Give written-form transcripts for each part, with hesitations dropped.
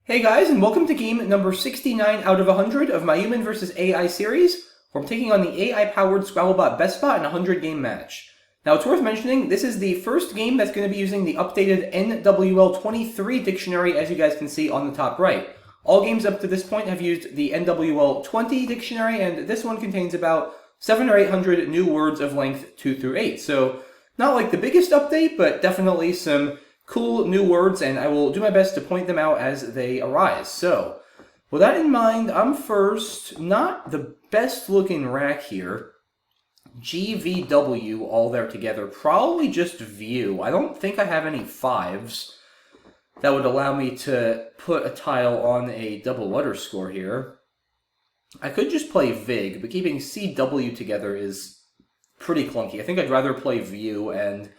Hey guys, and welcome to game number 69 out of 100 of my Human vs. AI series, where I'm taking on the AI-powered Scrabble bot BestBot in a 100-game match. Now, it's worth mentioning, this is the first game that's going to be using the updated NWL23 dictionary, as you guys can see on the top right. All games up to this point have used the NWL20 dictionary, and this one contains about 700 or 800 new words of length 2 through 8. So, not like the biggest update, but definitely some cool new words, and I will do my best to point them out as they arise. So, with that in mind, I'm first. Not the best looking rack here. GVW all there together. Probably just view. I don't think I have any fives that would allow me to put a tile on a double underscore here. I could just play Vig, but keeping CW together is pretty clunky. I think I'd rather play view, and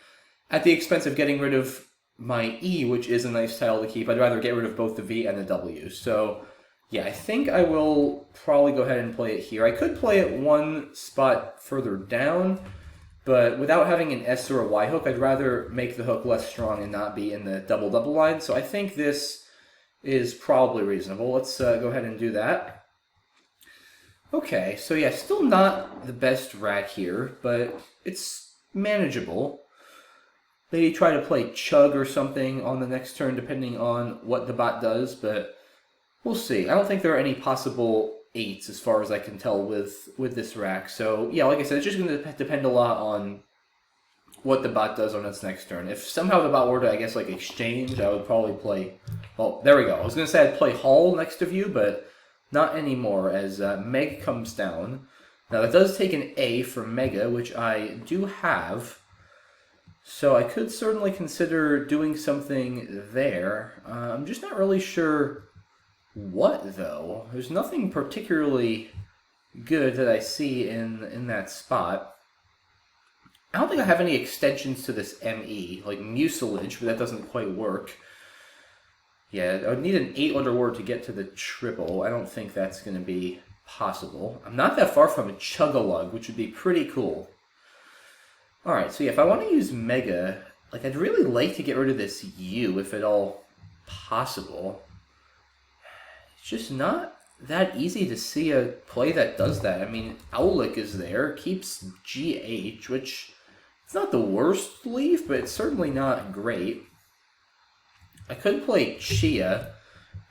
at the expense of getting rid of my E, which is a nice tile to keep, I'd rather get rid of both the V and the W. So, yeah, I think I will probably go ahead and play it here. I could play it one spot further down, but without having an S or a Y hook, I'd rather make the hook less strong and not be in the double-double line. So I think this is probably reasonable. Let's go ahead and do that. Okay, so yeah, still not the best rack here, but it's manageable. Maybe try to play Chug or something on the next turn, depending on what the bot does, but we'll see. I don't think there are any possible 8s as far as I can tell with this rack. So, yeah, like I said, it's just going to depend a lot on what the bot does on its next turn. If somehow the bot were to, I guess, like exchange, I would probably play... Well, there we go. I was going to say I'd play Hall next to View, but not anymore, as Meg comes down. Now, that does take an A for Mega, which I do have. So I could certainly consider doing something there. I'm just not really sure what, though. There's nothing particularly good that I see in that spot. I don't think I have any extensions to this ME, like mucilage, but that doesn't quite work. Yeah, I would need an 8-letter word to get to the triple. I don't think that's going to be possible. I'm not that far from a Chug-a-Lug, which would be pretty cool. Alright, so yeah, if I want to use Mega, like, I'd really like to get rid of this U, if at all possible. It's just not that easy to see a play that does that. I mean, Owlick is there, keeps GH, which it's not the worst leaf, but it's certainly not great. I could play Chia.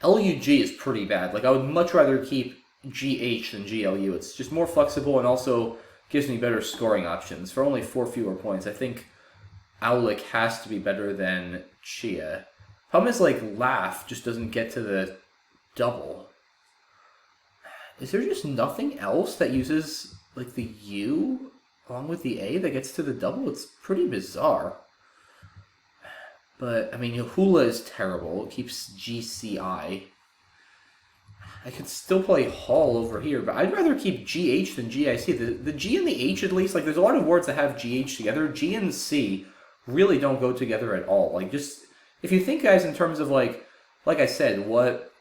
LUG is pretty bad. Like, I would much rather keep GH than GLU. It's just more flexible and also gives me better scoring options. For only 4 fewer points, I think Owlick has to be better than Chia. Problem is, like, Laugh just doesn't get to the double. Is there just nothing else that uses, like, the U along with the A that gets to the double? It's pretty bizarre. But, I mean, Hula is terrible. It keeps GCI. I could still play Hall over here, but I'd rather keep GH than GIC. The G and the H, at least, like, there's a lot of words that have GH together. G and C really don't go together at all. Like, just, if you think, guys, in terms of, like I said, what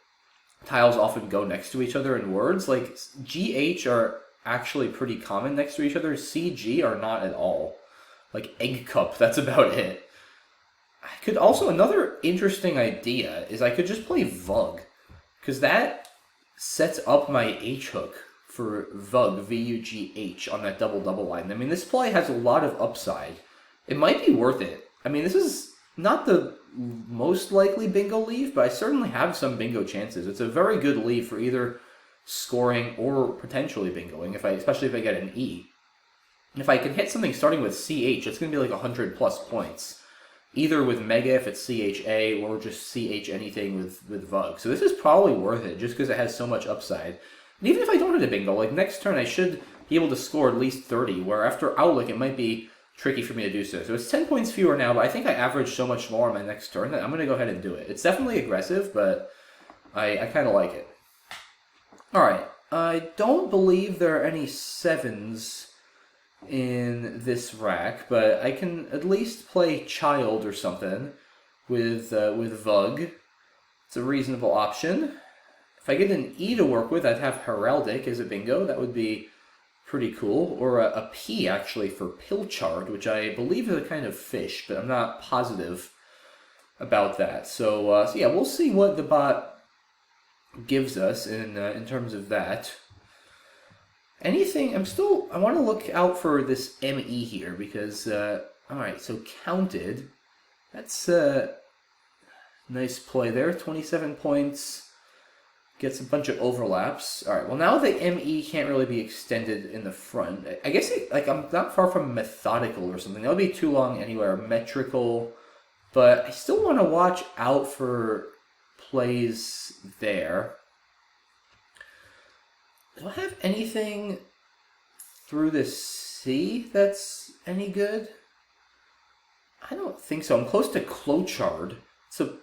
tiles often go next to each other in words, like, GH are actually pretty common next to each other. CG are not at all. Like, Egg Cup, that's about it. I could also, another interesting idea is I could just play Vug, because that sets up my H hook for Vug, V-U-G-H, on that double-double line. I mean, this play has a lot of upside. It might be worth it. I mean, this is not the most likely bingo leave, but I certainly have some bingo chances. It's a very good leave for either scoring or potentially bingoing, especially if I get an E. And if I can hit something starting with CH, it's going to be like 100+ points. Either with Mega if it's CHA, or just CH anything with Vug. So this is probably worth it, just because it has so much upside. And even if I don't hit a bingo, like next turn I should be able to score at least 30, where after Owlick it might be tricky for me to do so. So it's 10 points fewer now, but I think I averaged so much more on my next turn that I'm going to go ahead and do it. It's definitely aggressive, but I kind of like it. Alright, I don't believe there are any 7s in this rack, but I can at least play Child or something with Vug. It's a reasonable option. If I get an E to work with, I'd have Heraldic as a bingo. That would be pretty cool. Or a P, actually, for Pilchard, which I believe is a kind of fish, but I'm not positive about that. So yeah, we'll see what the bot gives us in terms of that. Anything, I want to look out for this ME here because, alright, so counted, that's a nice play there, 27 points, gets a bunch of overlaps. Alright, well now the ME can't really be extended in the front. I guess, I'm not far from methodical or something, that would be too long anywhere, metrical, but I still want to watch out for plays there. Do I have anything through the C that's any good? I don't think so. I'm close to Clochard. It's a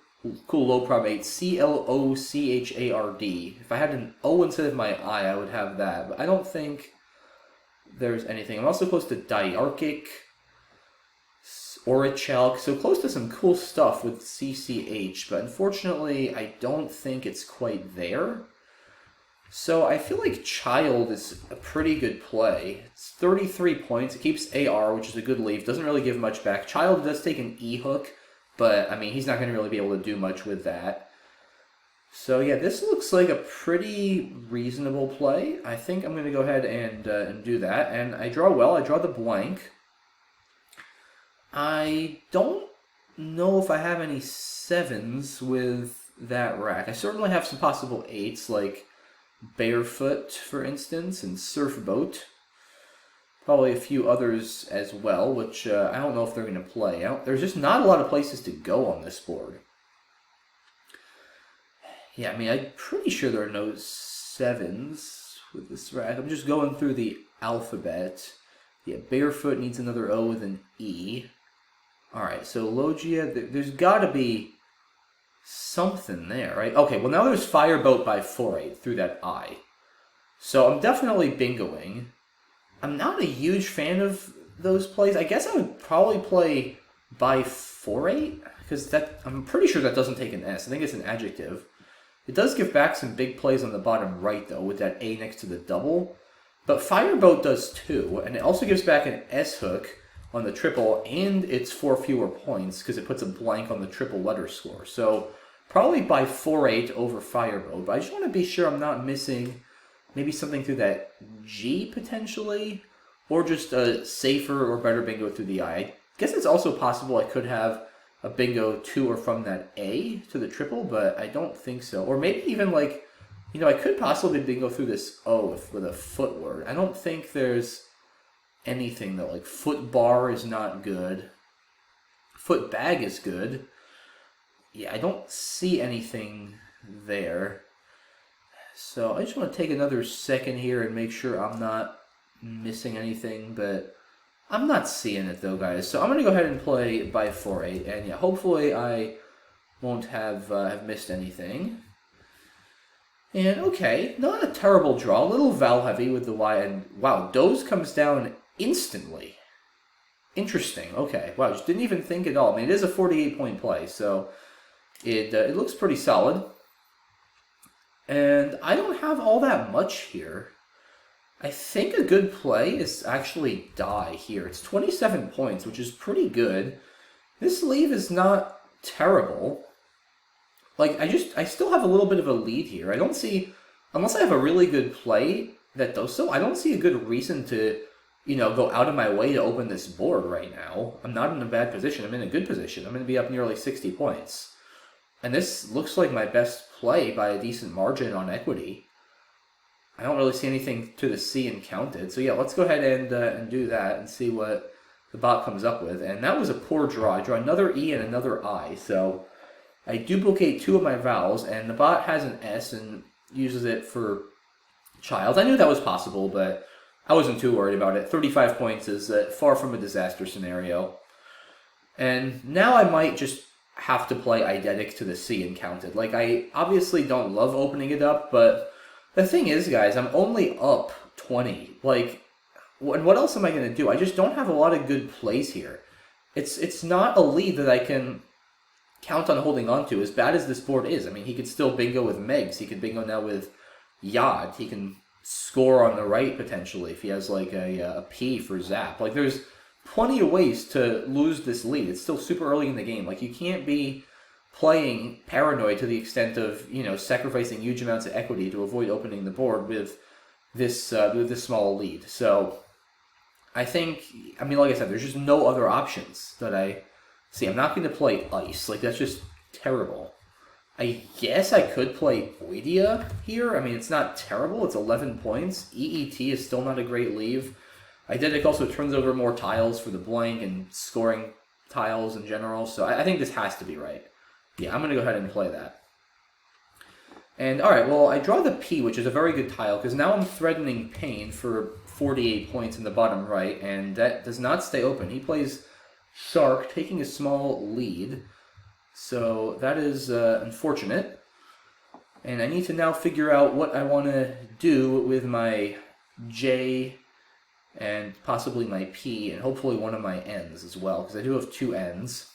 cool low prob 8. Clochard. If I had an O instead of my I, I would have that. But I don't think there's anything. I'm also close to Diarchic, Orichalk. So close to some cool stuff with CCH. But unfortunately, I don't think it's quite there. So I feel like Child is a pretty good play. It's 33 points. It keeps AR, which is a good leave. Doesn't really give much back. Child does take an E-hook, but, I mean, he's not going to really be able to do much with that. So, yeah, this looks like a pretty reasonable play. I think I'm going to go ahead and do that. And I draw well. I draw the blank. I don't know if I have any 7s with that rack. I certainly have some possible 8s, like Barefoot, for instance, and Surfboat. Probably a few others as well, which I don't know if they're going to play. There's just not a lot of places to go on this board. Yeah, I mean, I'm pretty sure there are no 7s with this rack. I'm just going through the alphabet. Yeah, Barefoot needs another O with an E. Alright, so Logia, there's got to be something there, right? Okay, well now there's Fireboat by 4-8 through that I. So I'm definitely bingoing. I'm not a huge fan of those plays. I guess I would probably play by 4-8, because I'm pretty sure that doesn't take an S. I think it's an adjective. It does give back some big plays on the bottom right, though, with that A next to the double. But Fireboat does too, and it also gives back an S hook on the triple, and it's 4 fewer points because it puts a blank on the triple letter score. So probably by 4-8 over Fireboat, but I just want to be sure I'm not missing maybe something through that G potentially, or just a safer or better bingo through the I. I guess it's also possible I could have a bingo to or from that A to the triple, but I don't think so. Or maybe even like, I could possibly bingo through this O with a foot word. I don't think there's anything though. Like foot bar is not good. Foot bag is good. Yeah, I don't see anything there. So I just want to take another second here and make sure I'm not missing anything, but I'm not seeing it though, guys. So I'm going to go ahead and play by 4-8, and yeah, hopefully I won't have missed anything. And okay, not a terrible draw, a little vowel heavy with the Y, and wow, Doze comes down instantly. Interesting, okay. Wow, just didn't even think at all. I mean, it is a 48-point play, so it looks pretty solid. And I don't have all that much here. I think a good play is actually die here. It's 27 points, which is pretty good. This leave is not terrible. Like, I still have a little bit of a lead here. I don't see, unless I have a really good play that does so, I don't see a good reason to, go out of my way to open this board right now. I'm not in a bad position. I'm in a good position. I'm going to be up nearly 60 points. And this looks like my best play by a decent margin on equity. I don't really see anything to the C and counted. So yeah, let's go ahead and do that and see what the bot comes up with. And that was a poor draw. I draw another E and another I. So I duplicate 2 of my vowels, and the bot has an S and uses it for child. I knew that was possible, but I wasn't too worried about it. 35 points is far from a disaster scenario. And now I might just have to play eidetic to the C and counted. Like, I obviously don't love opening it up, but the thing is, guys, I'm only up 20. Like, what else am I going to do? I just don't have a lot of good plays here. It's not a lead that I can count on holding on to, as bad as this board is. I mean, he could still bingo with Megs. He could bingo now with Yod. He can score on the right, potentially, if he has, like, a P for Zap. Like, there's plenty of ways to lose this lead. It's still super early in the game. Like, you can't be playing paranoid to the extent of, sacrificing huge amounts of equity to avoid opening the board with this small lead. So I think, like I said, there's just no other options that I see. I'm not going to play Ice. Like, that's just terrible. I guess I could play Oidia here. It's not terrible. It's 11 points. EET is still not a great leave. Eidetic also turns over more tiles for the blank and scoring tiles in general. So I think this has to be right. Yeah, I'm going to go ahead and play that. And alright, well, I draw the P, which is a very good tile, because now I'm threatening Pain for 48 points in the bottom right, and that does not stay open. He plays Shark, taking a small lead. So that is unfortunate. And I need to now figure out what I want to do with my J and possibly my P, and hopefully one of my N's as well, because I do have 2 N's.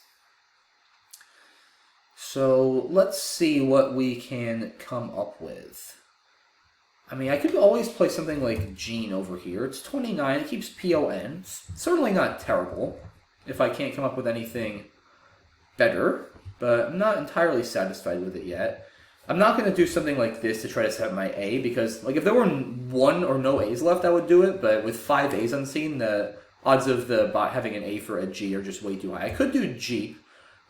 So let's see what we can come up with. I could always play something like Gene over here. It's 29, it keeps PON. It's certainly not terrible if I can't come up with anything better, but I'm not entirely satisfied with it yet. I'm not going to do something like this to try to set up my A, because if there were 1 or no A's left, I would do it, but with 5 A's unseen, the odds of the bot having an A for a G are just way too high. I could do G,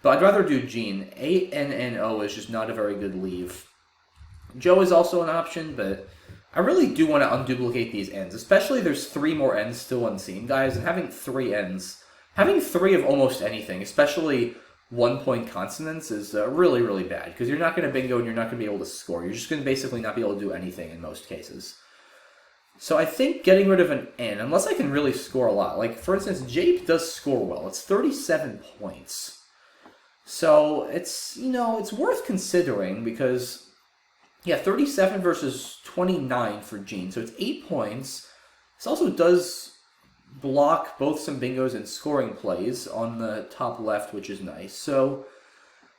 but I'd rather do Gene. A-N-N-O is just not a very good leave. Joe is also an option, but I really do want to unduplicate these N's, especially there's 3 more N's still unseen, guys, and having 3 N's, having 3 of almost anything, especially 1-point consonants, is really, really bad, because you're not going to bingo and you're not going to be able to score. You're just going to basically not be able to do anything in most cases. So I think getting rid of an N, unless I can really score a lot, like, for instance, Jape does score well. It's 37 points. So it's, it's worth considering, because, yeah, 37 versus 29 for Gene, so it's 8 points. This also does block both some bingos and scoring plays on the top left, which is nice. So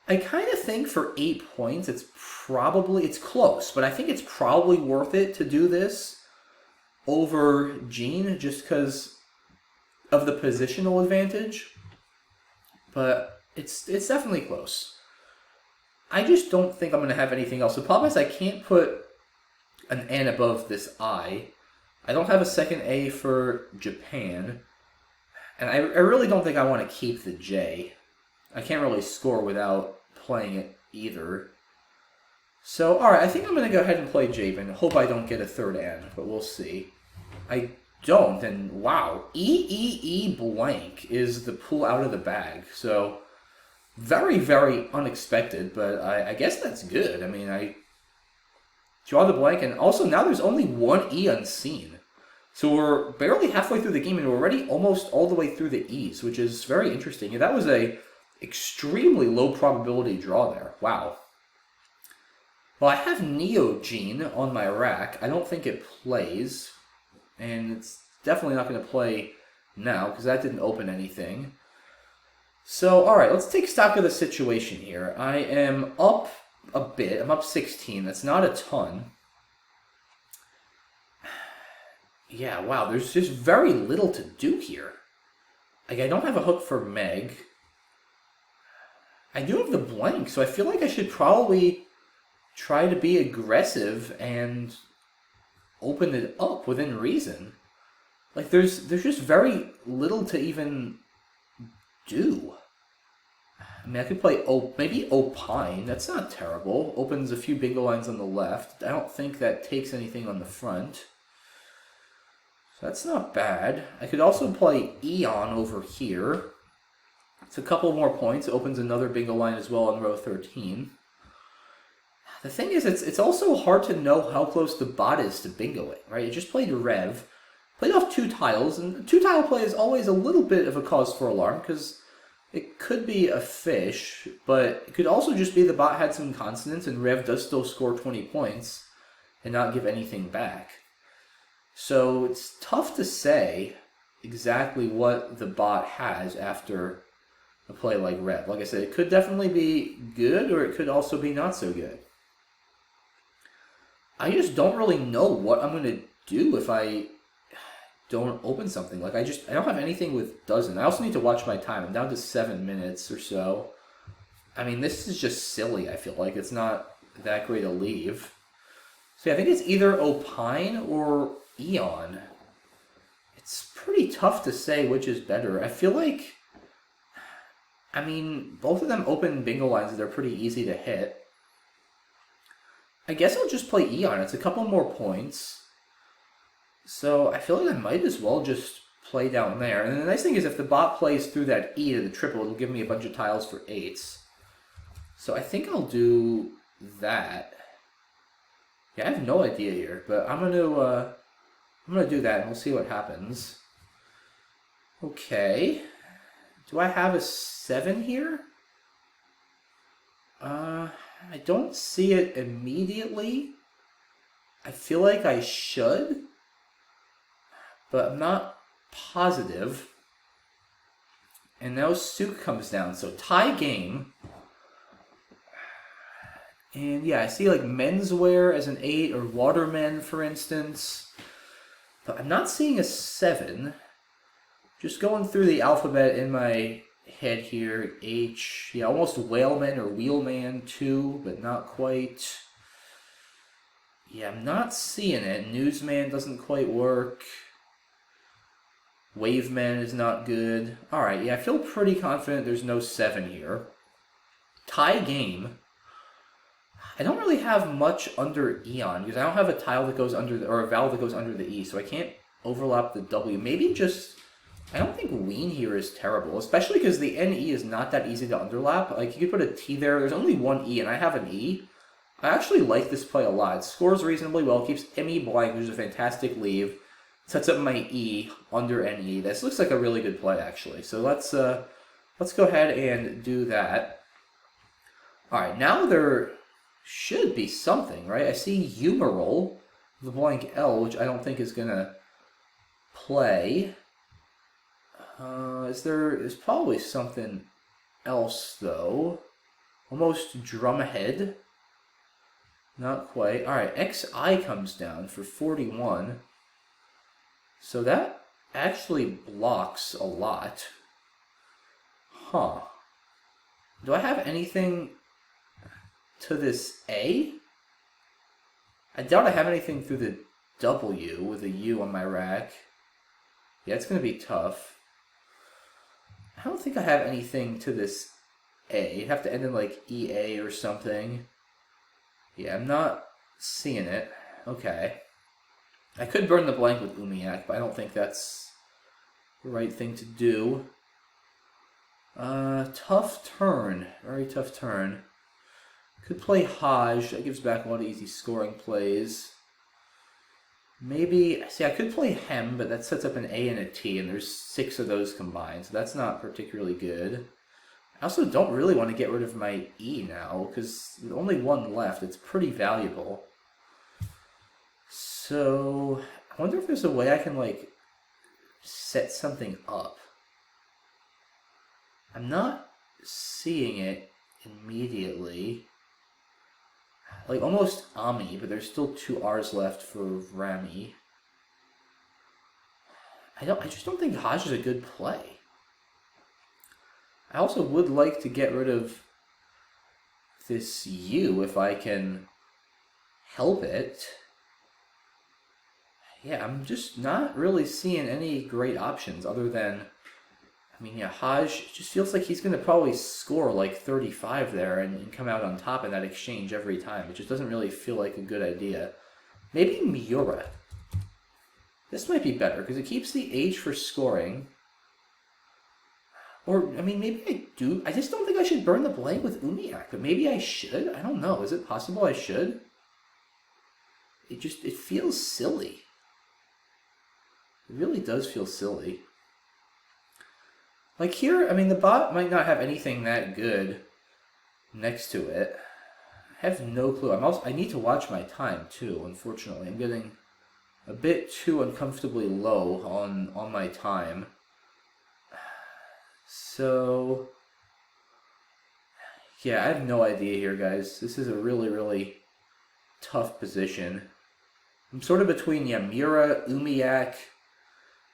I kind of think for 8 points, it's close, but I think it's probably worth it to do this over Gene just because of the positional advantage. But it's definitely close. I just don't think I'm going to have anything else. The problem is I can't put an N above this I. I don't have a second A for Japan. And I really don't think I want to keep the J. I can't really score without playing it either. So, alright, I think I'm going to go ahead and play Jape and hope I don't get a third N, but we'll see. I don't, and wow, EEE blank is the pull out of the bag. So, very, very unexpected, but I guess that's good. I draw the blank, and also now there's only 1 E unseen. So we're barely halfway through the game, and we're already almost all the way through the E's, which is very interesting. Yeah, that was a extremely low probability draw there. Wow. Well, I have Neo Gene on my rack. I don't think it plays, and it's definitely not going to play now, because that didn't open anything. So, alright, let's take stock of the situation here. I am up a bit. I'm up 16. That's not a ton. Yeah, wow, there's just very little to do here. I don't have a hook for Meg. I do have the blank, so I feel like I should probably try to be aggressive and open it up within reason. There's just very little to even do. I could play maybe Opine. That's not terrible. Opens a few bingo lines on the left. I don't think that takes anything on the front. So that's not bad. I could also play Eon over here. It's a couple more points. It opens another bingo line as well on row 13. The thing is, it's also hard to know how close the bot is to bingo it, right? It just played Rev. Played off 2 tiles, and 2-tile play is always a little bit of a cause for alarm, because it could be a fish, but it could also just be the bot had some consonants and Rev does still score 20 points and not give anything back. So it's tough to say exactly what the bot has after a play like Rev. Like I said, it could definitely be good, or it could also be not so good. I just don't really know what I'm going to do if I don't open something. I don't have anything with dozen. I also need to watch my time. I'm down to 7 minutes or so. I mean, this is just silly, I feel like. It's not that great a leave. So yeah, I think it's either Opine or Eon. It's pretty tough to say which is better. I feel like, I mean, both of them open bingo lines that are pretty easy to hit. I guess I'll just play Eon. It's a couple more points. So I feel like I might as well just play down there. And the nice thing is if the bot plays through that E to the triple, it'll give me a bunch of tiles for 8s. So I think I'll do that. Yeah, I have no idea here, but I'm gonna do that and we'll see what happens. Okay. Do I have a 7 here? I don't see it immediately. I feel like I should, but I'm not positive. And now Sook comes down, so tie game. And yeah, I see like menswear as an 8 or watermen, for instance. But I'm not seeing a 7. Just going through the alphabet in my head here. H, yeah, almost whaleman or wheelman too, but not quite. Yeah, I'm not seeing it. Newsman doesn't quite work. Waveman is not good. Alright, yeah, I feel pretty confident there's no 7 here. Tie game. I don't really have much under Eon, because I don't have a tile that goes under, or a vowel that goes under the E, so I can't overlap the W. Maybe just, I don't think Ween here is terrible, especially because the NE is not that easy to underlap. Like, you could put a T there, there's only one E, and I have an E. I actually like this play a lot. It scores reasonably well, keeps ME blank, which is a fantastic leave. Sets up my E under NE. This looks like a really good play, actually. So let's go ahead and do that. Alright, now there should be something, right? I see humeral, the blank L, which I don't think is going to play. There's probably something else, though. Almost drumhead. Not quite. Alright, XI comes down for 41. So that actually blocks a lot. Huh. Do I have anything to this A? I doubt I have anything through the W with a U on my rack. Yeah, it's going to be tough. I don't think I have anything to this A. You'd have to end in like EA or something. Yeah, I'm not seeing it. Okay. I could burn the blank with Umiak, but I don't think that's the right thing to do. Tough turn. Very tough turn. Could play Haj. That gives back a lot of easy scoring plays. Maybe, see, I could play Hem, but that sets up an A and a T, and there's 6 of those combined, so that's not particularly good. I also don't really want to get rid of my E now, because there's only one left. It's pretty valuable. So, I wonder if there's a way I can, like, set something up. I'm not seeing it immediately. Like, almost Ami, but there's still 2 R's left for Rami. I just don't think Haj is a good play. I also would like to get rid of this U if I can help it. Yeah, I'm just not really seeing any great options other than, I mean, yeah, Haj just feels like he's going to probably score like 35 there and come out on top in that exchange every time. It just doesn't really feel like a good idea. Maybe Miura. This might be better because it keeps the H for scoring. Or, I mean, maybe I do. I just don't think I should burn the blank with Umiak, but maybe I should. I don't know. Is it possible I should? It feels silly. It really does feel silly. Like here, I mean, the bot might not have anything that good next to it. I have no clue. I need to watch my time too, unfortunately. I'm getting a bit too uncomfortably low on my time. So, yeah, I have no idea here, guys. This is a really, really tough position. I'm sort of between, yeah, Mira, Umiak.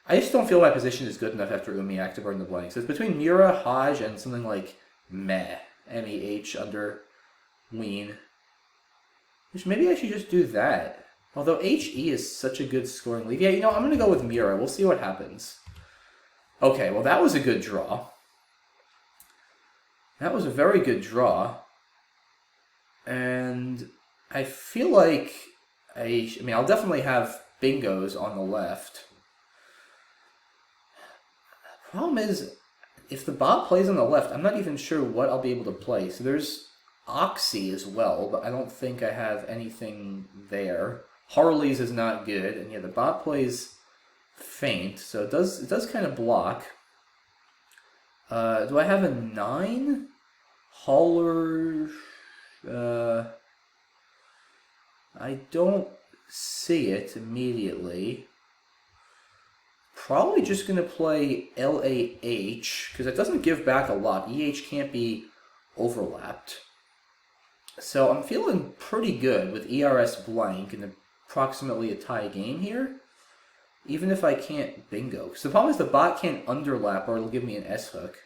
I just don't feel my position is good enough after Umiak to burn the blank. So it's between Mira, Haj, and something like Meh. MEH under Ween. Which maybe I should just do that. Although HE is such a good scoring lead. Yeah, you know, I'm going to go with Mura. We'll see what happens. Okay, well, that was a good draw. That was a very good draw. And I feel like I mean, I'll definitely have bingos on the left. Problem is, if the bot plays on the left, I'm not even sure what I'll be able to play. So there's Oxy as well, but I don't think I have anything there. Harley's is not good, and yeah, the bot plays Faint, so it does kind of block. Do I have a 9? Hauler... I don't see it immediately. Probably just going to play LAH, because it doesn't give back a lot. EH can't be overlapped. So I'm feeling pretty good with ERS blank and approximately a tie game here. Even if I can't bingo. Because the problem is the bot can't underlap or it'll give me an S-hook.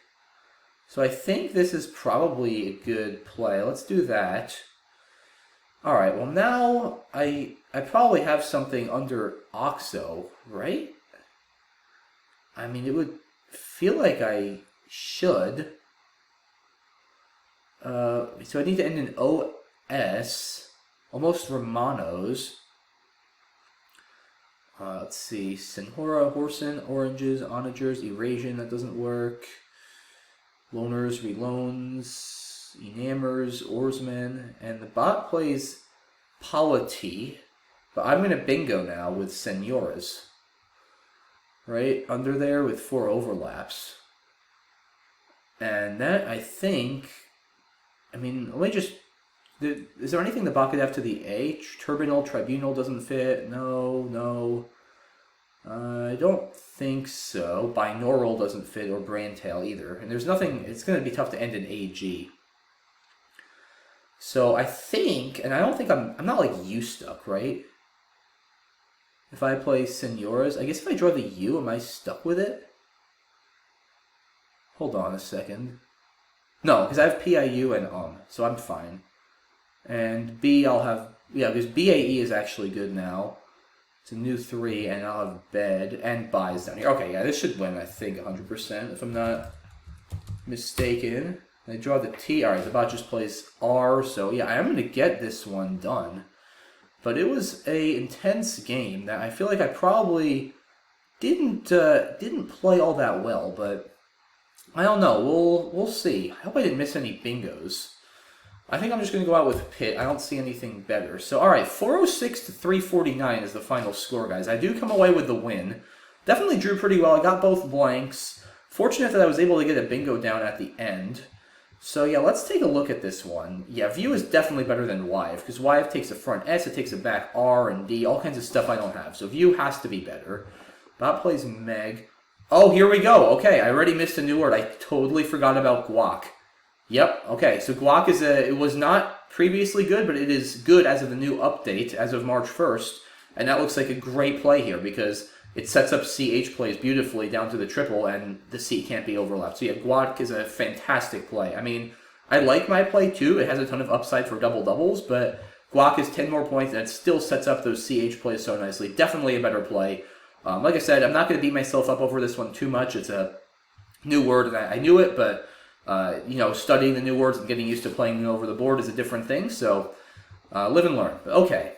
So I think this is probably a good play. Let's do that. Alright, well now I probably have something under Oxo, right? I mean, it would feel like I should. So I need to end in OS. Almost Romanos. Let's see. Senhora, Horsen, Oranges, Onagers, Eurasian, that doesn't work. Loners, Reloans, Enamers, Oarsmen, and the bot plays Polity, but I'm going to bingo now with Senoras. Right under there with 4 overlaps. And that, I think, I mean, let me just, is there anything the bot could have to the A? Turbinal, Tribunal doesn't fit, no. I don't think so. Binaural doesn't fit, or Brantail either. And there's nothing, it's going to be tough to end in AG. So I think, and I don't think I'm not like U stuck, right? If I play Senoras, I guess if I draw the U, am I stuck with it? Hold on a second. No, because I have PIU and so I'm fine. And B, I'll have, yeah, because BAE is actually good now. It's a new 3, and I'll have Bed and Buys down here. Okay, yeah, this should win, I think, 100%, if I'm not mistaken. I draw the T. Alright, the bot just plays R, so yeah, I'm going to get this one done. But it was a intense game that I feel like I probably didn't play all that well, but I don't know. We'll see. I hope I didn't miss any bingos. I think I'm just going to go out with Pit. I don't see anything better. So, alright, 406 to 349 is the final score, guys. I do come away with the win. Definitely drew pretty well. I got both blanks. Fortunate that I was able to get a bingo down at the end. So, yeah, let's take a look at this one. Yeah, View is definitely better than Wive, because Wive takes a front S, it takes a back R and D, all kinds of stuff I don't have. So, View has to be better. Bot plays Meg. Oh, here we go. Okay, I already missed a new word. I totally forgot about Guac. Yep, okay, so Guac is it was not previously good, but it is good as of the new update, as of March 1st, and that looks like a great play here, because it sets up CH plays beautifully down to the triple, and the C can't be overlapped. So yeah, Guac is a fantastic play. I mean, I like my play too, it has a ton of upside for double-doubles, but Guac is 10 more points, and it still sets up those CH plays so nicely. Definitely a better play. Like I said, I'm not going to beat myself up over this one too much. It's a new word, and I knew it, but you know, studying the new words and getting used to playing them over the board is a different thing, so live and learn. Okay.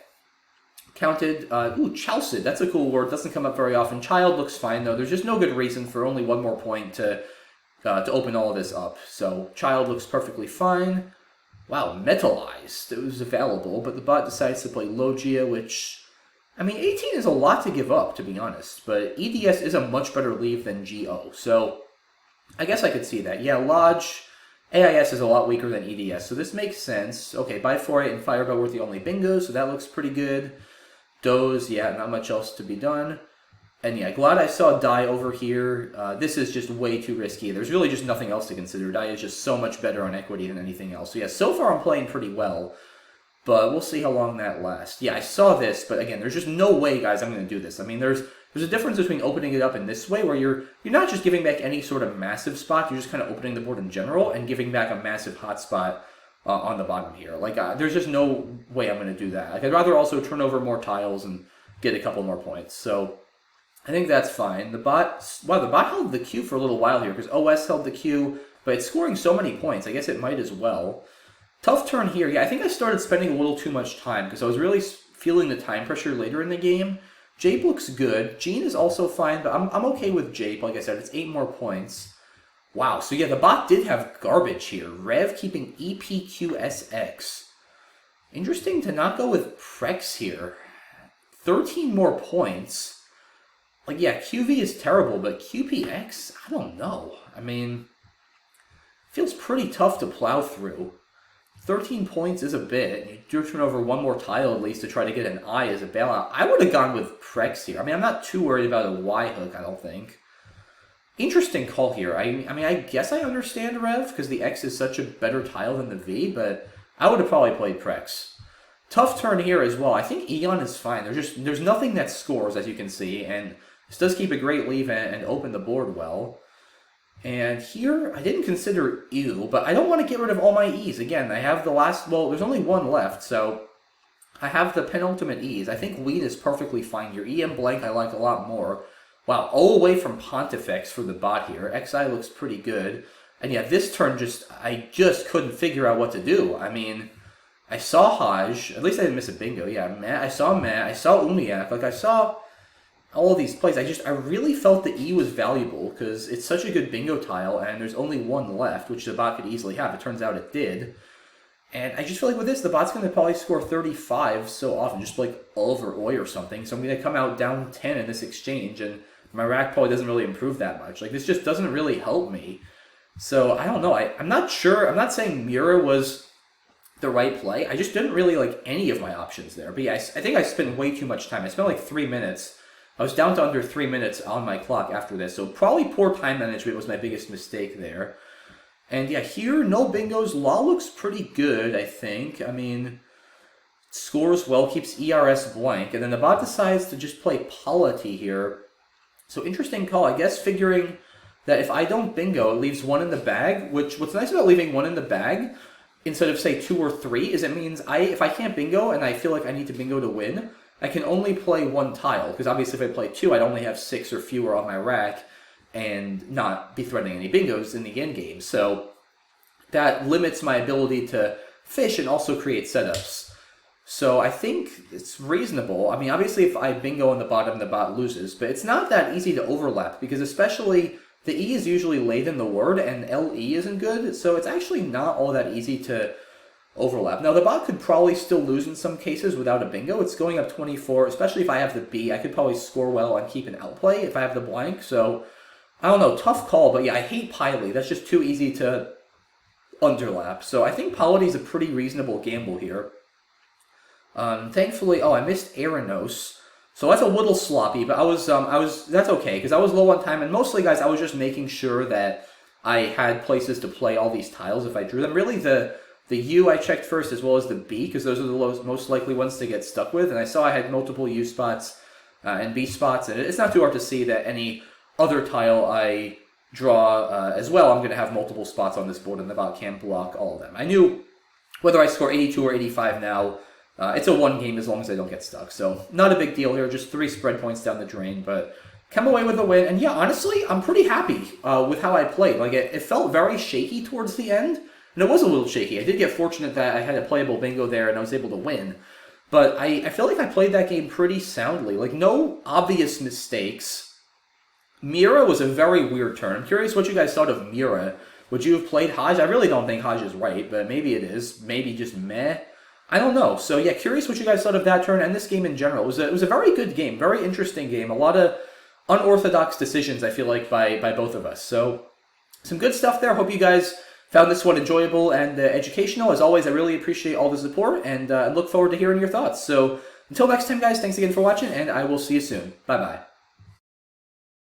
Counted, Chalcid, that's a cool word, doesn't come up very often. Child looks fine, though. There's just no good reason for only one more point to open all of this up. So, Child looks perfectly fine. Wow, Metallized, it was available, but the bot decides to play Logia, which, I mean, 18 is a lot to give up, to be honest, but EDS is a much better leave than GO, so I guess I could see that. Yeah, Lodge, AIS is a lot weaker than EDS, so this makes sense. Okay, Biforiate and Fireball were the only bingos, so that looks pretty good. Doze, yeah, not much else to be done. And yeah, glad I saw Die over here. This is just way too risky. There's really just nothing else to consider. Die is just so much better on equity than anything else. So yeah, so far I'm playing pretty well, but we'll see how long that lasts. Yeah, I saw this, but again, there's just no way, guys, I'm going to do this. I mean, there's There's a difference between opening it up in this way, where you're not just giving back any sort of massive spot, you're just kind of opening the board in general and giving back a massive hot spot on the bottom here. Like, there's just no way I'm going to do that. Like, I'd rather also turn over more tiles and get a couple more points. So I think that's fine. The bot held the queue for a little while here because OS held the queue, but it's scoring so many points. I guess it might as well. Tough turn here. Yeah, I think I started spending a little too much time because I was really feeling the time pressure later in the game. Jape looks good. Gene is also fine, but I'm okay with Jape. Like I said, it's 8 more points. Wow, so yeah, the bot did have garbage here. Rev keeping EPQSX. Interesting to not go with Prex here. 13 more points. Like, yeah, QV is terrible, but QPX, I don't know. I mean, feels pretty tough to plow through. 13 points is a bit. You do turn over one more tile at least to try to get an I as a bailout. I would have gone with Prex here. I mean, I'm not too worried about a Y hook, I don't think. Interesting call here. I mean, I guess I understand Rev, because the X is such a better tile than the V, but I would have probably played Prex. Tough turn here as well. I think Eon is fine. There's nothing that scores, as you can see, and this does keep a great leave and open the board well. And here, I didn't consider Ew, but I don't want to get rid of all my E's. Again, I have the last, well, there's only one left, so I have the penultimate E's. I think Weed is perfectly fine here. EM Blank I like a lot more. Wow, all the way from Pontifex for the bot here. XI looks pretty good. And yeah, this turn I just couldn't figure out what to do. I mean, I saw Haj. At least I didn't miss a bingo. Yeah, Matt. I saw Umiak. Like, I saw all of these plays. I really felt the E was valuable because it's such a good bingo tile and there's only one left, which the bot could easily have. It turns out it did. And I just feel like with this, the bot's going to probably score 35 so often, just like over Oi or something. So I'm going to come out down 10 in this exchange, and my rack probably doesn't really improve that much. Like, this just doesn't really help me. So, I don't know. I'm not sure. I'm not saying Mira was the right play. I just didn't really like any of my options there. But yeah, I think I spent way too much time. I spent like 3 minutes. I was down to under 3 minutes on my clock after this. So probably poor time management was my biggest mistake there. And yeah, here, no bingos. Law looks pretty good, I think. I mean, scores well, keeps ERS blank. And then the bot decides to just play Polity here. So interesting call. I guess figuring that if I don't bingo, it leaves one in the bag. What's nice about leaving one in the bag instead of, say, 2 or 3 is it means if I can't bingo and I feel like I need to bingo to win, I can only play one tile. Because obviously if I play 2, I'd only have 6 or fewer on my rack and not be threatening any bingos in the end game. So that limits my ability to fish and also create setups. So I think it's reasonable. I mean, obviously if I bingo on the bottom, the bot loses. But it's not that easy to overlap because especially the E is usually late in the word and LE isn't good. So it's actually not all that easy to overlap. Now, the bot could probably still lose in some cases without a bingo. It's going up 24, especially if I have the B. I could probably score well and keep an outplay if I have the blank. So, I don't know, tough call. But yeah, I hate Piley. That's just too easy to underlap. So I think Polity is a pretty reasonable gamble here. Thankfully, I missed Aranos. So that's a little sloppy, but that's okay, because I was low on time, and mostly, guys, I was just making sure that I had places to play all these tiles if I drew them. Really, the U I checked first, as well as the B, because those are the most likely ones to get stuck with, and I saw I had multiple U spots and B spots, and it's not too hard to see that any other tile I draw as well, I'm going to have multiple spots on this board, and the bot can't block all of them. I knew whether I score 82 or 85 now, it's a one game as long as I don't get stuck. So not a big deal here, just 3 spread points down the drain, but come away with a win. And yeah, honestly, I'm pretty happy with how I played. Like, it felt very shaky towards the end, and it was a little shaky. I did get fortunate that I had a playable bingo there and I was able to win. But I feel like I played that game pretty soundly. Like, no obvious mistakes. Mira was a very weird turn. I'm curious what you guys thought of Mira. Would you have played Haj? I really don't think Haj is right, but maybe it is. Maybe just meh. I don't know. So yeah, curious what you guys thought of that turn and this game in general. It was a very good game, very interesting game. A lot of unorthodox decisions, I feel like, by both of us. So some good stuff there. Hope you guys found this one enjoyable and educational. As always, I really appreciate all the support and look forward to hearing your thoughts. So until next time, guys, thanks again for watching, and I will see you soon. Bye-bye.